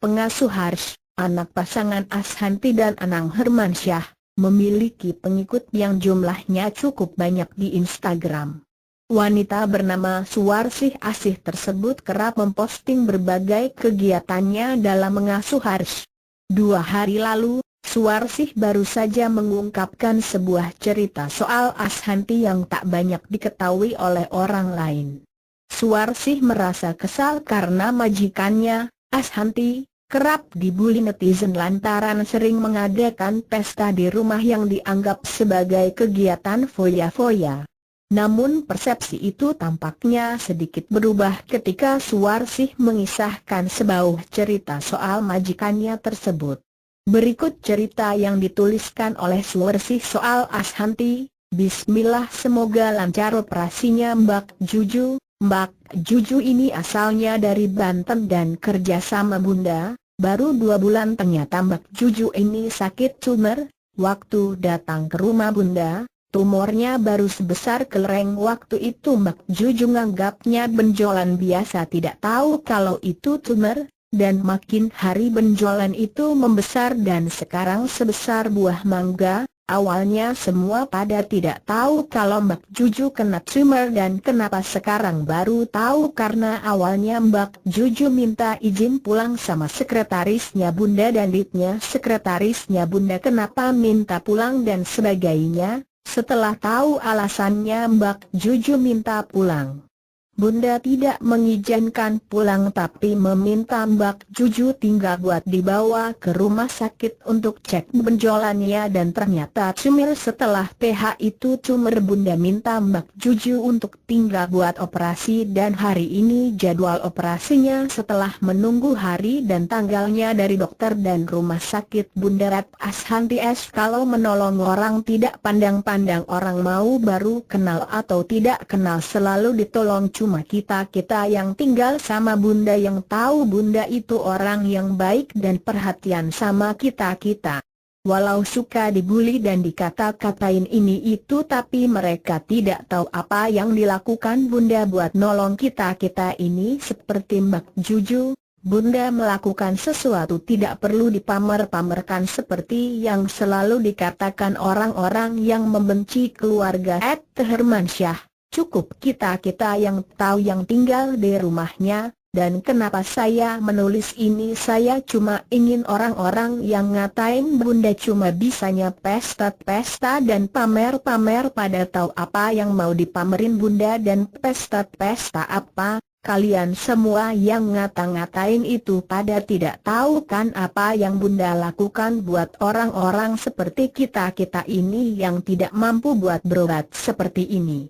pengasuh Harsh, anak pasangan Ashanti dan Anang Hermansyah, memiliki pengikut yang jumlahnya cukup banyak di Instagram. Wanita bernama Suwarsih Asih tersebut kerap memposting berbagai kegiatannya dalam mengasuh Harsh. 2 hari lalu, Suwarsih baru saja mengungkapkan sebuah cerita soal Ashanti yang tak banyak diketahui oleh orang lain. Suwarsih merasa kesal karena majikannya, Ashanti, kerap dibuli netizen lantaran sering mengadakan pesta di rumah yang dianggap sebagai kegiatan foya-foya. Namun persepsi itu tampaknya sedikit berubah ketika Suwarsih mengisahkan sebuah cerita soal majikannya tersebut. Berikut cerita yang dituliskan oleh Suwarsih soal Ashanti. Bismillah, semoga lancar operasinya Mbak Juju. Mbak Juju ini asalnya dari Banten dan kerja sama Bunda. Baru 2 bulan ternyata Mbak Juju ini sakit tumor. Waktu datang ke rumah Bunda, tumornya baru sebesar kelereng. Waktu itu Mbak Juju nganggapnya benjolan biasa, tidak tahu kalau itu tumor. Dan makin hari benjolan itu membesar dan sekarang sebesar buah mangga. Awalnya semua pada tidak tahu kalau Mbak Juju kena tumor dan kenapa sekarang baru tahu karena awalnya Mbak Juju minta izin pulang sama sekretarisnya Bunda dan ditnya sekretarisnya Bunda kenapa minta pulang dan sebagainya. Setelah tahu alasannya Mbak Juju minta pulang, Bunda tidak mengizinkan pulang tapi meminta Mbak Juju tinggal buat dibawa ke rumah sakit untuk cek benjolannya dan ternyata tumor. Setelah PH itu tumor, Bunda minta Mbak Juju untuk tinggal buat operasi dan hari ini jadwal operasinya. Setelah menunggu hari dan tanggalnya dari dokter dan rumah sakit, Bunda Rat Ashanti kalau menolong orang tidak pandang-pandang orang mau baru kenal atau tidak kenal selalu ditolong. Cuma kita yang tinggal sama Bunda yang tahu Bunda itu orang yang baik dan perhatian sama kita. Walau suka dibully dan dikata-katain ini itu tapi mereka tidak tahu apa yang dilakukan Bunda buat nolong kita ini. Seperti Mbak Juju, Bunda melakukan sesuatu tidak perlu dipamer-pamerkan seperti yang selalu dikatakan orang-orang yang membenci keluarga Hermansyah. Cukup kita yang tahu yang tinggal di rumahnya. Dan kenapa saya menulis ini? Saya cuma ingin orang-orang yang ngatain Bunda cuma bisanya pesta-pesta dan pamer-pamer pada tahu apa yang mau dipamerin Bunda dan pesta-pesta apa. Kalian semua yang ngata-ngatain itu pada tidak tahu kan apa yang Bunda lakukan buat orang-orang seperti kita ini yang tidak mampu buat berobat seperti ini.